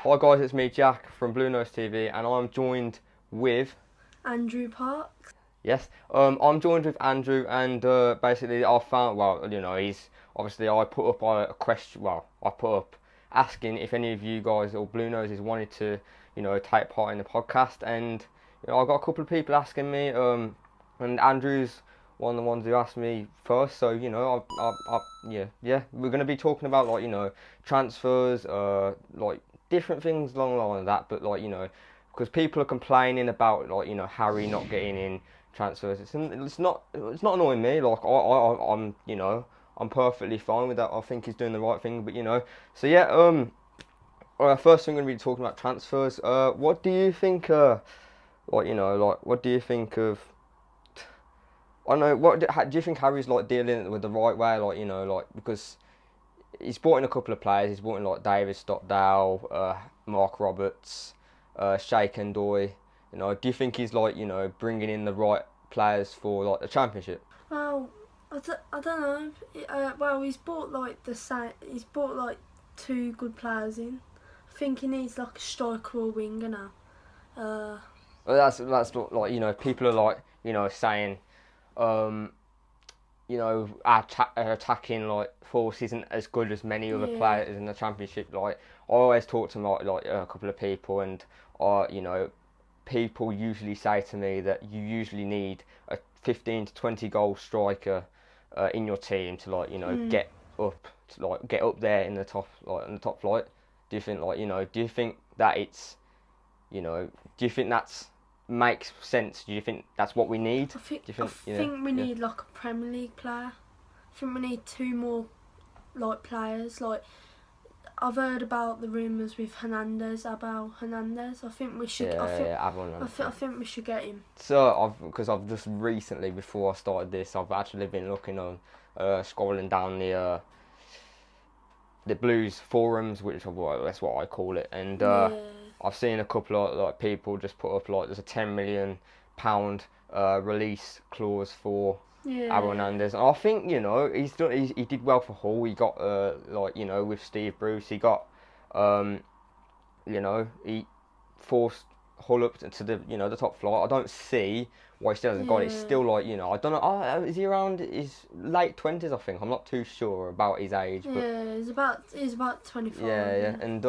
Hi guys, it's me Jack from Blue Nose TV, and I'm joined with Andrew Parks. I'm joined with Andrew, and basically I found he's obviously I put up a question. Well, I put up asking if any of you guys or Blue Noses wanted to take part in the podcast, and I got a couple of people asking me, and Andrew's one of the ones who asked me first. So we're gonna be talking about transfers, like different things along the line of that, but because people are complaining about Harry not getting in transfers. It's not annoying me. I'm perfectly fine with that. I think he's doing the right thing. But so yeah. First thing we're gonna be talking about transfers. What do you think? What do you think of? I don't know. Do you think Harry's dealing with the right way? Because he's brought in a couple of players. He's brought in David Stockdale, Mark Roberts, Sheikh Ndoye. Do you think he's bringing in the right players for the championship? Well, I don't know. He's bought He's bought two good players in. I think he needs a striker or winger now. Well, that's what people are saying. Um, our attacking force isn't as good as many other players in the championship. I always talk to a couple of people, and people usually say to me that you usually need a 15 to 20 goal striker in your team to get up there in the top flight. Do you think do you think that it's do you think that's makes sense? Do you think that's what we need? I think we need a Premier League player. I think we need two more players. I've heard about the rumours with Abel Hernandez. I think we should. I think we should get him. So because I've just recently, before I started this, I've actually been looking on, scrolling down the Blues forums, that's what I call it, and I've seen a couple of people just put up there's a £10 million release clause for Abel Hernandez. And I think he did well for Hull. He got with Steve Bruce, he got he forced Hull up to the top flight. I don't see why he still hasn't got it. It's still I don't know. Is he around his late 20s? I think I'm not too sure about his age. But he's about 25. Yeah. And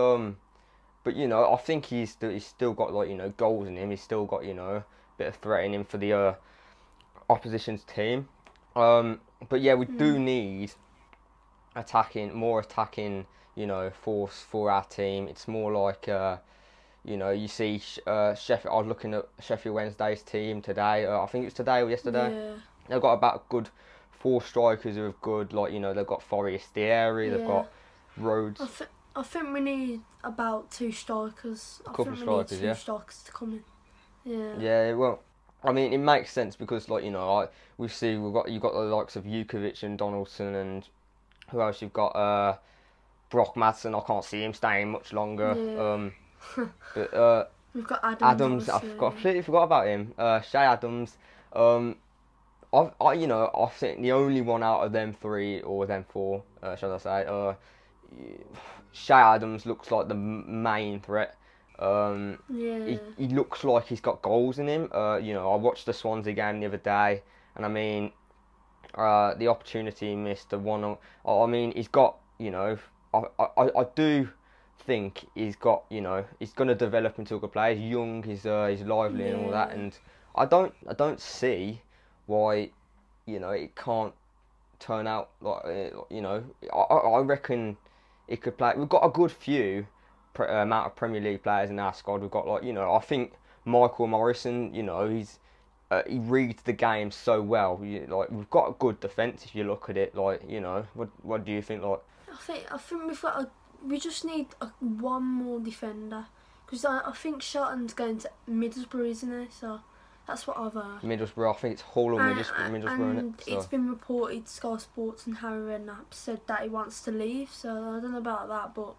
but I think he's still got goals in him. He's still got a bit of threat in him for the opposition's team. But yeah, we do need more attacking force for our team. It's more you see Sheffield. I was looking at Sheffield Wednesday's team today. I think it was today or yesterday. Yeah. They've got about a good 4 strikers who are good. They've got Forestieri. They've got Rhodes. I think we need about 2 strikers. A couple of strikers, need 2 strikers to come in. Yeah. Yeah. Well, I mean, it makes sense because you've got the likes of Jukovic and Donaldson, and who else you've got? Brock Madsen. I can't see him staying much longer. Yeah. But we've got Adams. I completely forgot about him. Shay Adams. I think the only one out of them 3 or them 4, shall I say, Shay Adams looks like the main threat. He looks like he's got goals in him. I watched the Swansea game the other day, and I mean, the opportunity he missed, the one. I mean, he's got. I do think he's got. He's going to develop into a good player. He's young. He's lively and all that, and I don't see why, it can't turn out I reckon it could play. We've got a good few amount of Premier League players in our squad. We've got I think Michael Morrison. He reads the game so well. We've got a good defence if you look at it. What do you think? I think we just need one more defender, because I think Shelton's going to Middlesbrough, isn't he? So that's what I've heard. Middlesbrough, I think it's Hull or Middlesbrough, and isn't it? It's been reported Sky Sports and Harry Redknapp said that he wants to leave. So I don't know about that, but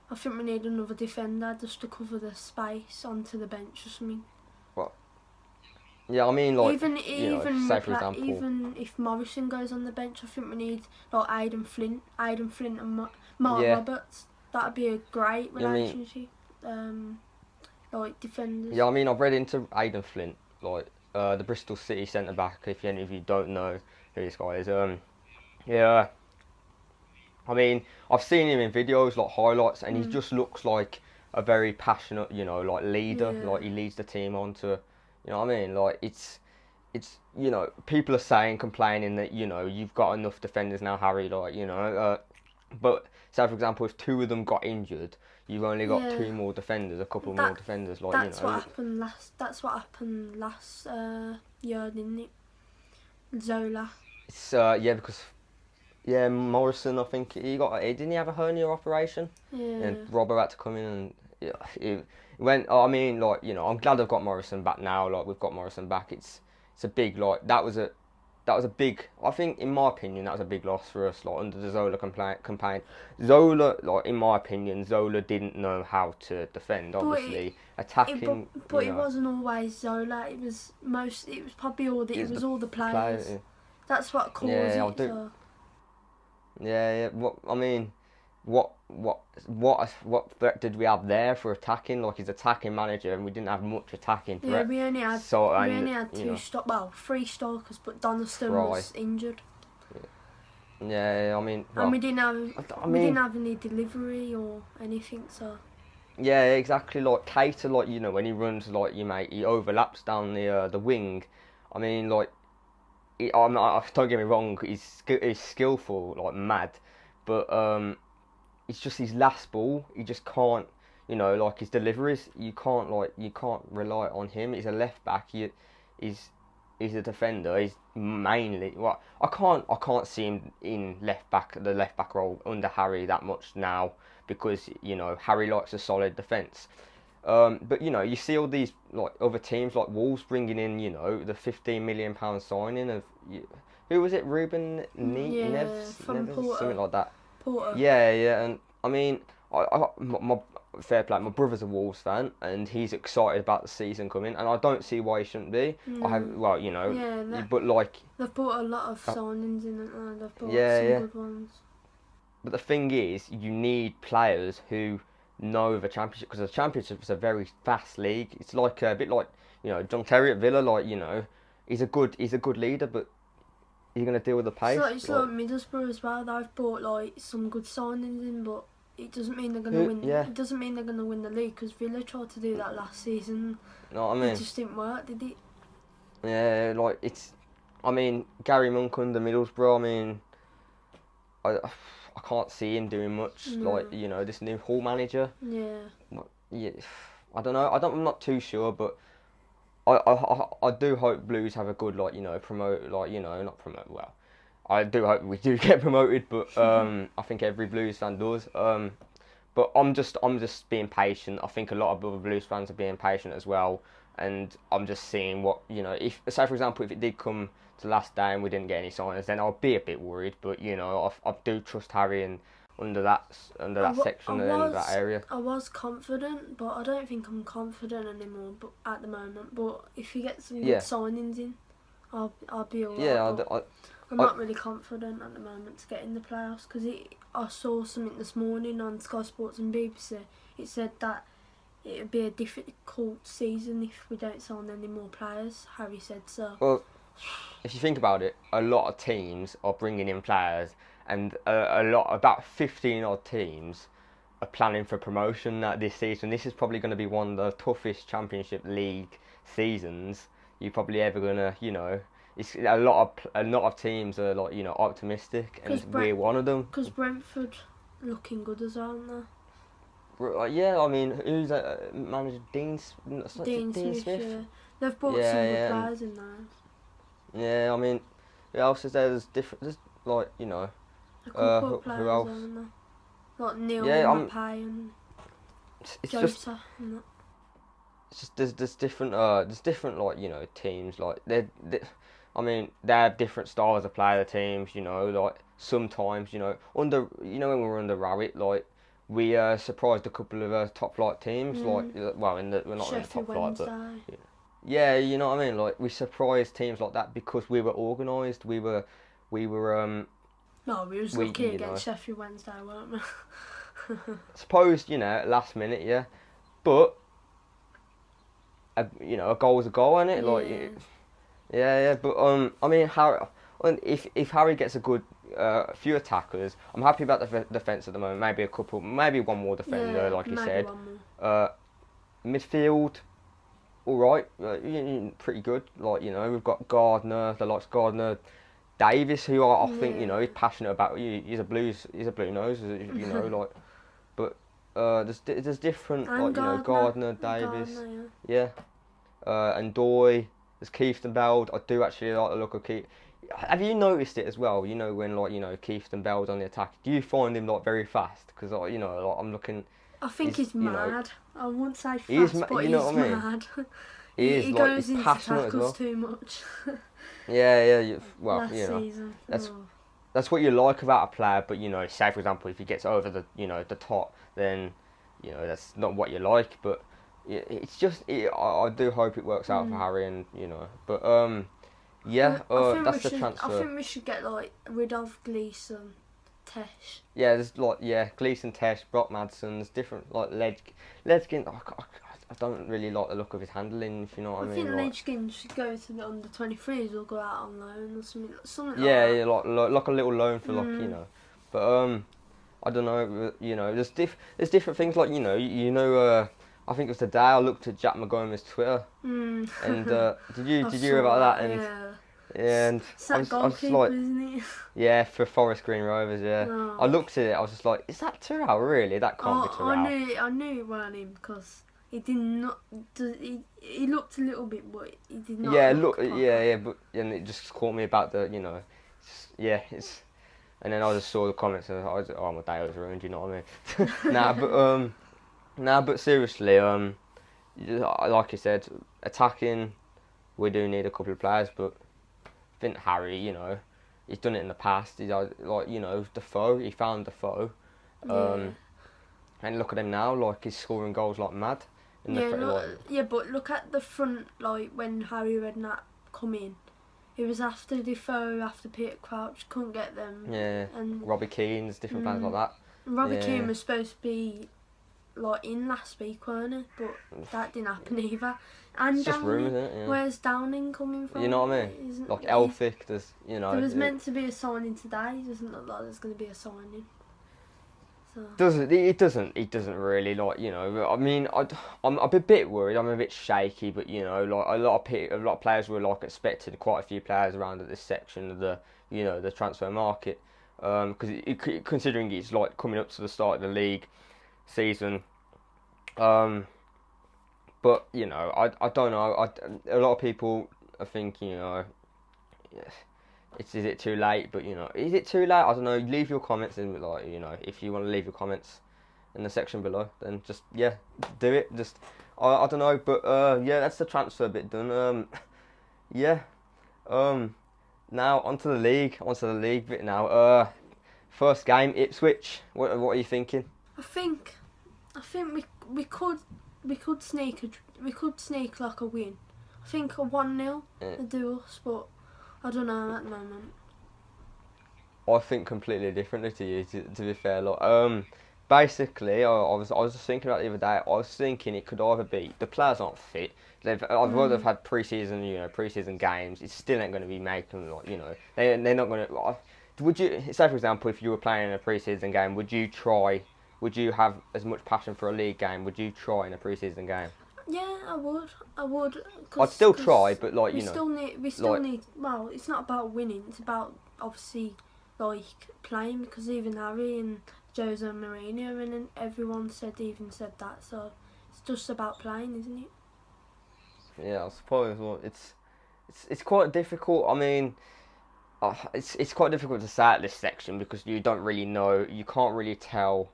I think we need another defender just to cover the space onto the bench or something. What? Yeah, I mean, say for example, even if Morrison goes on the bench, I think we need Aidan Flint and Mark Roberts. That'd be a great relationship. like defenders. Yeah, I mean, I've read into Aidan Flint, like the Bristol City centre back. If any of you don't know who this guy is, yeah. I mean, I've seen him in videos, like highlights, and he just looks like a very passionate, you know, like leader. Yeah. Like he leads the team on to, you know what I mean? Like it's, you know, people are saying, complaining that, you know, you've got enough defenders now, Harry. Like, you know, but say for example, if two of them got injured, you've only got two more defenders, a couple more defenders. Like, that's you know, what happened last. That's what happened last year, didn't it? Zola. It's yeah, because. Yeah, Morrison, I think didn't he have a hernia operation? Yeah. And Robbo had to come in and it went. I mean, like, you know, I'm glad I've got Morrison back now. Like, we've got Morrison back. It's a big, like, that was a big. I think, in my opinion, that was a big loss for us. Like, under the Zola campaign, Zola, like, in my opinion, Zola didn't know how to defend. Obviously, attacking. But it wasn't always Zola. It was probably all the players. That's what caused it. Yeah. What threat did we have there for attacking? Like, he's attacking manager, and we didn't have much attacking threat. Yeah, we only had three strikers, but Donaldson was injured. Yeah, I mean, well, and we didn't have any delivery or anything, so. Yeah, exactly. Like Keita, like, you know, when he runs, like, he overlaps down the wing. I mean, like. Don't get me wrong, he's skillful, like mad, but it's just his last ball. He just can't, you know, like his deliveries. You can't rely on him. He's a left back. He's a defender. He's mainly I can't see him in the left back role under Harry that much now, because, you know, Harry likes a solid defence. But, you know, you see all these, like, other teams like Wolves bringing in, you know, the £15 million signing of, who was it, Ruben Neves, from Porto. Something like that. Porto. Yeah, and I mean, my fair play. My brother's a Wolves fan, and he's excited about the season coming, and I don't see why he shouldn't be. But like, they've bought a lot of signings in it, and they've bought some good ones. But the thing is, you need players who know the Championship, because the Championship is a very fast league. It's like a bit like, you know, John Terry at Villa. Like, you know, he's a good leader, but he's going to deal with the pace. It's like Middlesbrough as well. They've bought, like, some good signings in, but it doesn't mean they're going to win. It doesn't mean they're going to win the league, because Villa tried to do that last season. Know what I mean? It just didn't work, did it? Yeah, like, I mean, Gary Monk under Middlesbrough. I mean, I can't see him doing much. No. Like, you know, this new Hall manager. Yeah. I don't know. I'm not too sure, but I do hope Blues have a good, like, you know, not promote. Well, I do hope we do get promoted, but I think every Blues fan does. But I'm just being patient. I think a lot of other Blues fans are being patient as well, and I'm just seeing what, you know. If, say for example, if it did come to the last day and we didn't get any signings, then I'll be a bit worried. But, you know, I do trust Harry and under that section and that area. I was confident, but I don't think I'm confident anymore. But at the moment, but if you get some good signings in, I'll be alright. Yeah, I'm not really confident at the moment to get in the playoffs, because I saw something this morning on Sky Sports and BBC. It said that it would be a difficult season if we don't sign any more players. Harry said so. Well, if you think about it, a lot of teams are bringing in players, and about 15 odd teams are planning for promotion this season. This is probably going to be one of the toughest Championship League seasons you're probably ever gonna, you know. It's a lot of teams are, like, you know, optimistic, and we're one of them. Because Brentford looking good as well, aren't they? Yeah, I mean, who's that manager? Dean Smith. Yeah. They've brought some good players in there. Yeah, I mean, who else is there? There's like, you know, who else? Like Neil Maupay and Jota and that. It's just there's different like, you know, teams, like I mean, they have different styles of play, the teams, you know. Like, sometimes, you know, when we were under Rowett, like, we surprised a couple of top flight teams, like, well, we're not in the top flight, but yeah, you know what I mean. Like, we surprised teams like that because we were organised. We were. No, we was lucky against Sheffield Wednesday, weren't we? Suppose, you know, last minute, yeah. but you know, a goal's a goal, isn't it? Yeah. Like, yeah. But I mean, Harry, if Harry gets a good few attackers, I'm happy about the defence at the moment. Maybe one more defender, like you said. One more. Midfield, all right, pretty good. Like, you know, we've got Gardner, the likes of Gardner, Davis, who I think, you know, he's passionate about. He's a blue nose, you know, like. But there's different, and like, you know, Gardner, Davis, and Doy. There's Keith Beld. I do actually like the look of Keith. Have you noticed it as well? You know, when, like, you know, Keith Beld on the attack, do you find him like very fast? Because, you know, like, I'm looking. I think he's mad. Know, I wouldn't say fast, but you know he's what I mean? mad. He goes into tackles well. too much. Well, last you know, season. That's what you like about a player. But, you know, say for example, if he gets over the, you know, the top, then, you know, that's not what you like. But it's just, I do hope it works out for Harry, and, you know, but that's the transfer. I think we should get like rid of Gleeson, Tesh. Yeah, there's Gleeson, Tesh, Brock Madsen. There's different, like, Ledgkin. I don't really like the look of his handling, if you know what I mean. I think Ledgkin should go to the under 23s or go out on loan or something like that. Yeah, like a little loan for, like, you know. But I don't know, you know, there's different things, like, you know, I think it was the day I looked at Jack McGowan's Twitter, and did you hear about that? And yeah, and I was like, isn't it? Yeah, for Forest Green Rovers. Yeah, I looked at it. I was just like, is that Terrell really? That can't be Terrell. I knew it wasn't him because he did not. He looked a little bit, but he did not. Yeah, but and it just caught me about the, you know, it's. And then I just saw the comments and I was like, oh, my day was ruined. You know what I mean? But seriously, like you said, attacking, we do need a couple of players, but I think Harry, you know, he's done it in the past. He's like, you know, Defoe. He found Defoe, and look at him now. Like, he's scoring goals like mad. But look at the front. Like, when Harry Redknapp come in, it was after Defoe, after Peter Crouch, couldn't get them. Yeah, and Robbie Keane's, different players like that. Robbie Keane was supposed to be like in last week, weren't it? But that didn't happen either. And it's just rumours, isn't it? Yeah. Where's Downing coming from? You know what I mean? Like Elphick, there's, you know. There was meant to be a signing today. It doesn't look like there's going to be a signing. So. It doesn't really, like, you know. I mean, I'm a bit worried. I'm a bit shaky, but, you know, like, a lot of players were, like, expected. Quite a few players around at this section of the, you know, the transfer market, because considering it's like coming up to the start of the league season. But, you know, I don't know. A lot of people are thinking, you know, is it too late? But, you know, is it too late? I don't know. Leave your comments in, like, you know, if you want to leave your comments in the section below, then just, yeah, do it. Just, I don't know. But, yeah, that's the transfer bit done. Now onto the league bit now. First game, Ipswich. What are you thinking? I think we could sneak like a win. I think a 1-0 would do us, but I don't know at the moment. I think completely differently to you. To be fair, like, basically, I was just thinking about it the other day. I was thinking it could either be the players aren't fit. They've had pre-season games. It still ain't going to be making, like, you know, they're not going to. Would you say, for example, if you were playing in a pre-season game, would you have as much passion for a league game? Would you try in a pre-season game? Yeah, I would. I'd still try, but, like, you know, we still need. Well, it's not about winning. It's about, obviously, like, playing, because even Harry and Jose Mourinho and everyone said that. So it's just about playing, isn't it? Yeah, I suppose. Well, it's quite difficult. I mean, it's quite difficult to say at this section because you don't really know. You can't really tell,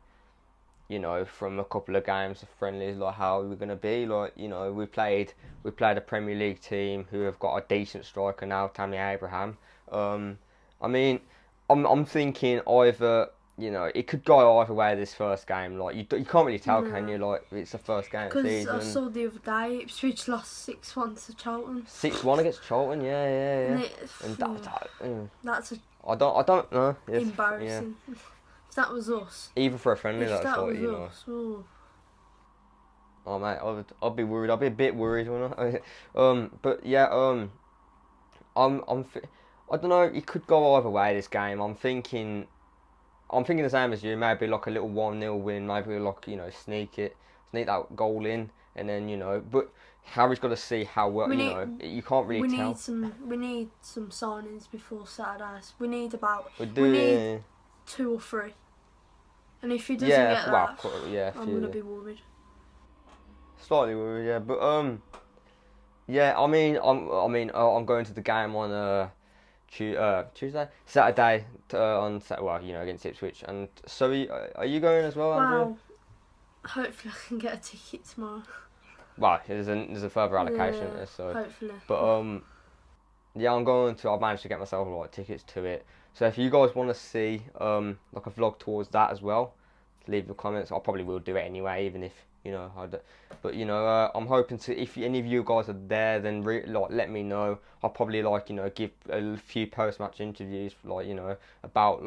you know, from a couple of games of friendlies, like, how we're gonna be. Like, you know, we played a Premier League team who have got a decent striker now, Tammy Abraham. I mean, I'm thinking either, you know, it could go either way this first game. Like, you can't really tell, can you? Like, it's the first game of the season. Because I saw the other day Ipswich lost 6-1 to Charlton. 6-1 against Charlton, yeah. That's I don't know. Embarrassing. Yeah. If that was us. Even for a friendly, that's what, you know. Oh mate, I'd be worried. I'd be a bit worried, wouldn't I? But yeah, I don't know. It could go either way. This game, I'm thinking the same as you. Maybe like a little 1-0 win. Maybe like sneak that goal in, and then But Harry's got to see how well. You can't really tell. We need some signings before Saturdays. We need Yeah. 2 or 3. And if he doesn't get that, I'm gonna be worried. Slightly worried, yeah. But yeah. I'm going to the game on Tuesday, Saturday against Ipswich. And so are you going as well, Andrew? Well, hopefully I can get a ticket tomorrow. Well, there's a further allocation there, so hopefully. But yeah, I've managed to get myself like tickets to it. So if you guys want to see like a vlog towards that as well, leave your comments. I probably will do it anyway, even if But I'm hoping to. If any of you guys are there, then let me know. I'll probably give a few post-match interviews, about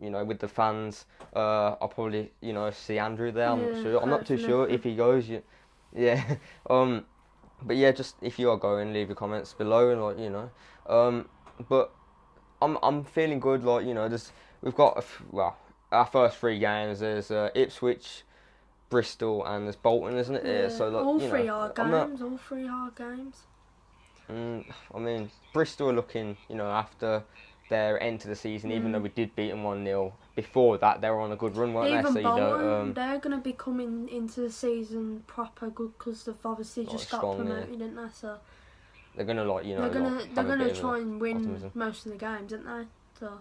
with the fans. I'll probably see Andrew there. I'm not sure. I'm not too sure if he goes. Yeah. But yeah, just if you are going, leave your comments below, But I'm feeling good. We've got our first 3 games. There's Ipswich, Bristol, and there's Bolton, isn't it? Yeah. So all 3 hard games. All 3 hard games. I mean, Bristol are looking, after their end to the season, even though we did beat them 1-0. Before that, they were on a good run, weren't they? Even Bolton, they're going to be coming into the season proper good because they've obviously just got promoted, didn't they? So they're going to they're going to try and win optimism. Most of the games, didn't they? So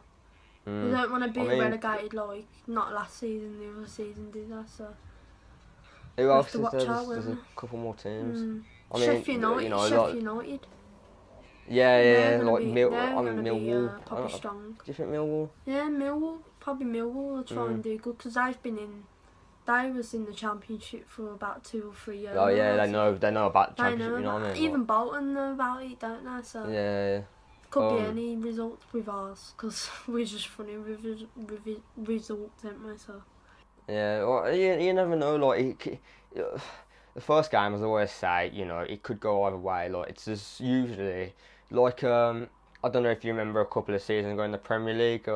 they don't want to be relegated like not last season, the other season, did they? So who else is there? There's a couple more teams. Sheffield United. Yeah, like Millwall. Probably strong. Do you think Millwall? Yeah, probably Millwall will try and do good because they was in the Championship for about 2 or 3 years. Oh yeah, they know about the Championship. You know what I mean? Even Bolton know about it, don't they? So yeah. Could be any result with ours because we're just funny with results, aren't we? So. Yeah, well, you never know. The first game, as I always say, it could go either way. It's just usually I don't know if you remember a couple of seasons ago in the Premier League.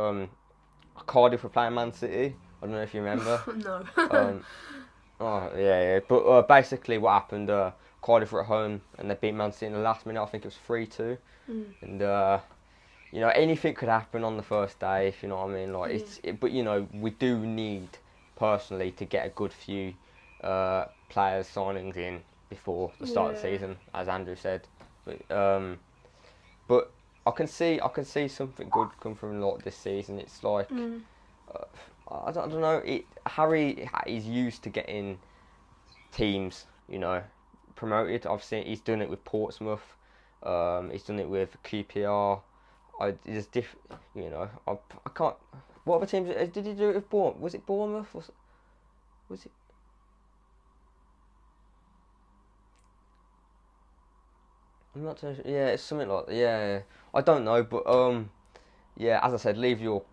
Cardiff were playing Man City. I don't know if you remember. No. Oh yeah. But basically, what happened? Cardiff were at home and they beat Man City in the last minute. I think it was 3-2. And anything could happen on the first day. If you know what I mean. But we do need personally to get a good few players signings in before the start of the season, as Andrew said. But I can see something good come from this season. It's like I don't know. Harry is used to getting teams, promoted. I've seen he's done it with Portsmouth. He's done it with QPR. I can't. What other teams did he do it with? Bournemouth? Was it Bournemouth? Was it? I'm not too sure. Yeah, it's something like that. Yeah, I don't know, but yeah. As I said, leave your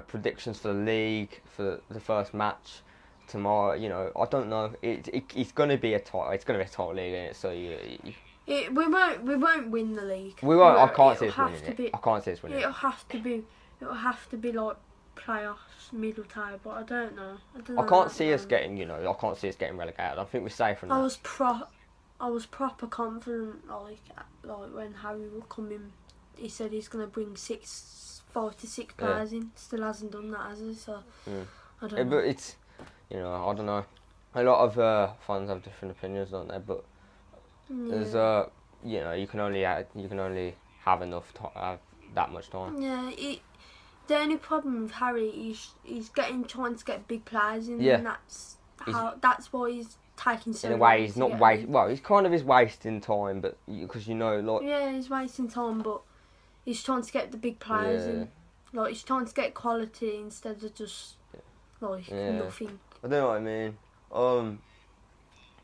predictions for the league for the first match tomorrow. I don't know. It's going to be a tight. It's going to be a tight league, isn't it? So we won't win the league. We won't. I can't see us winning it. I can't see us winning it. It'll have to be like playoffs, middle table. I don't know. I can't see us getting. I can't see us getting relegated. I think we're safe from that. I was proper confident, like when Harry would come in, he said he's gonna bring 5 to 6 players in. Still hasn't done that, has he? So I don't know. But it's, I don't know. A lot of fans have different opinions, don't they? But there's you can only have enough have that much time. Yeah. The only problem with Harry is he's trying to get big players in, and that's why he's taking so long. In a way, he's not wasting. Well, he's kind of wasting time, but because yeah, he's wasting time, but he's trying to get the big players in. He's trying to get quality instead of just nothing. I don't know what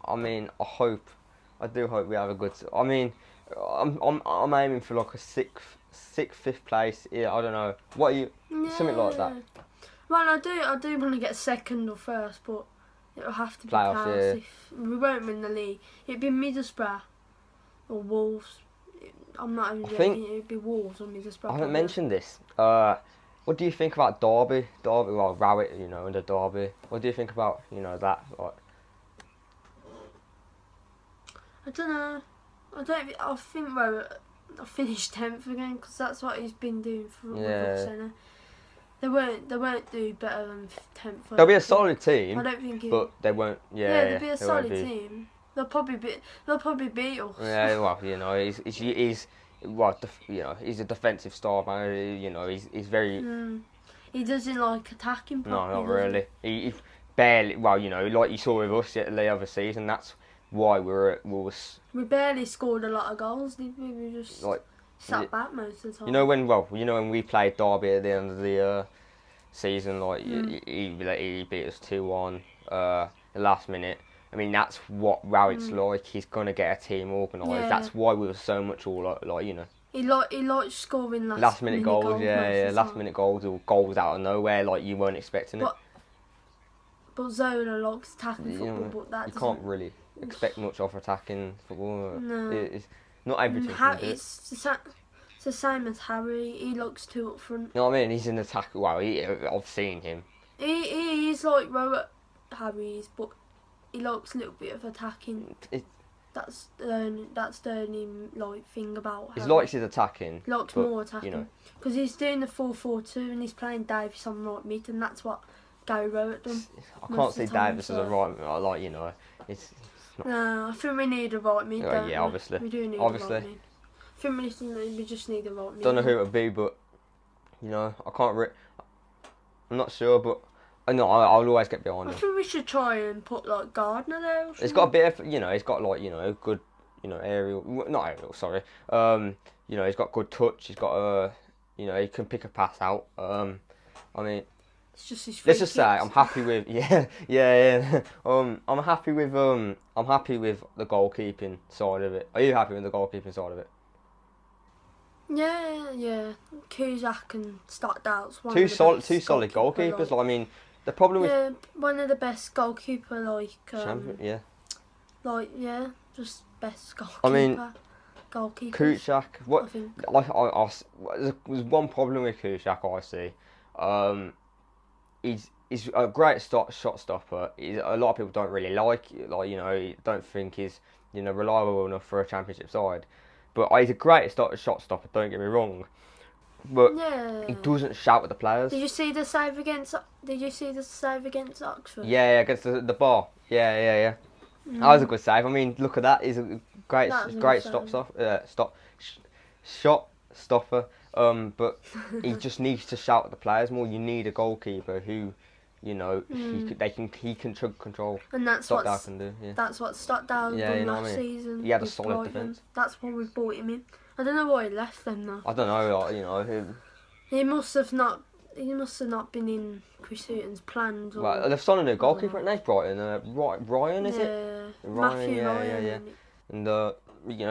I mean. I do hope we have a good. I mean, I'm aiming for like a sixth, fifth place. Yeah, I don't know. What are you? Something like that. Well, I do want to get second or first, but It'll have to be Playoffs, Palace. yeah. If we won't win the league, it'd be Middlesbrough or Wolves. I'm not even joking. It'd be Wolves or Middlesbrough. I haven't mentioned this. What do you think about Derby? Well, Rowett, and the Derby. What do you think about, that? Like, I don't know. I think Rowett I finished 10th again because that's what he's been doing for us. They won't do better than 10th. They'll be a solid team. I don't think. But they won't. Yeah, they'll be a solid team. They'll probably beat us. Yeah, well, he's he's a defensive star man. He's very. He doesn't like attacking. No, not really. He barely. Well, like you saw with us the other season. That's why we barely scored a lot of goals, did we? We just sat back most of the time. When we played Derby at the end of the season, he beat us 2-1 the last minute. I mean, that's what Rowett's like. He's gonna get a team organised. Yeah. That's why we were so much all He likes scoring last minute goals. Yeah, last minute goals or goals out of nowhere, like you weren't expecting it. But Zola likes attacking football, but that you can't really expect much of attacking football. No, it's not everything. It's the same as Harry. He likes two up front. You know what I mean? He's an attacker. Well, I've seen him. He's like Rowett, Harry is, but he likes a little bit of attacking. That's the only thing about Harry. He likes his attacking. He likes more attacking. Because he's doing the 4-4-2 and he's playing Davis on right mid, and that's what Gary Rowett done. I can't see Davis as a right mid. It's not... No, I think we need a right mid. Obviously. We do need a right mid. I think we just need a right mid. Don't know who it would be, but I can't. I'm not sure, but. No, I'll always get behind him. I think we should try and put Gardner there. It's got a bit of, he's got good, aerial, not aerial, sorry. He's got good touch. He's got he can pick a pass out. I mean, it's just his let's just say I'm happy with, I'm happy with the goalkeeping side of it. Are you happy with the goalkeeping side of it? Yeah. Cusack and Stockdale's two solid goalkeepers. I mean. The problem with one of the best goalkeeper just best goalkeeper. I mean, goalkeepers. Kuchak. What I think. There's one problem with Kuchak I see. He's a great shot stopper. A lot of people don't really don't think he's reliable enough for a championship side. But he's a great shot stopper. Don't get me wrong. But he doesn't shout at the players. Did you see the save against Oxford? Yeah, against the bar. Yeah. That was a good save. I mean, look at that. He's a great shot stopper. But he just needs to shout at the players more. You need a goalkeeper who, he can control. And that's what Stockdale can do. Yeah. That's what Stockdale done last season. He had a solid defence. That's why we brought him in. I don't know why he left them though. I don't know. He must have not been in Chris Hughton's plans. Well, they've signed a new goalkeeper at Nath Brighton. Ryan, is it? Matthew Ryan. Yeah. And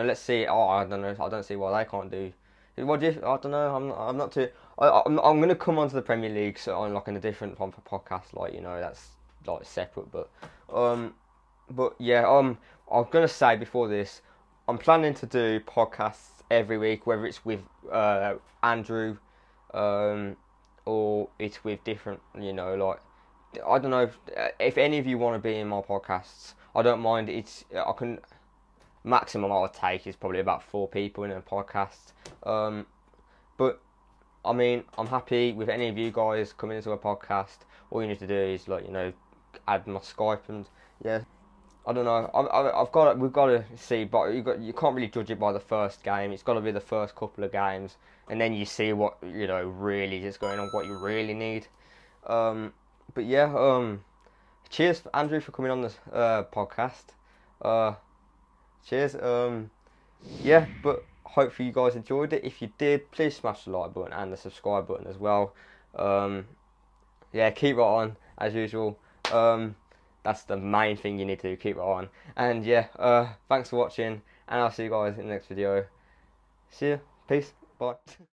let's see. I don't know. I don't see why they can't do. What do you? I don't know. I'm not too. I'm going to come onto the Premier League on in a different podcast. That's separate. But yeah. I'm going to say before this, I'm planning to do podcasts every week, whether it's with Andrew, or it's with different, I don't know if any of you want to be in my podcasts. I don't mind. Maximum I would take is probably about 4 people in a podcast. But I mean, I'm happy with any of you guys coming into a podcast. All you need to do is add my Skype and yeah. I don't know. We've got to see, but you can't really judge it by the first game. It's got to be the first couple of games, and then you see what really is going on, what you really need. But yeah. Cheers, Andrew, for coming on this podcast. Cheers. Yeah, but hopefully you guys enjoyed it. If you did, please smash the like button and the subscribe button as well. Yeah, keep right on as usual. That's the main thing you need to do, keep it on. And yeah, thanks for watching, and I'll see you guys in the next video. See ya, peace, bye.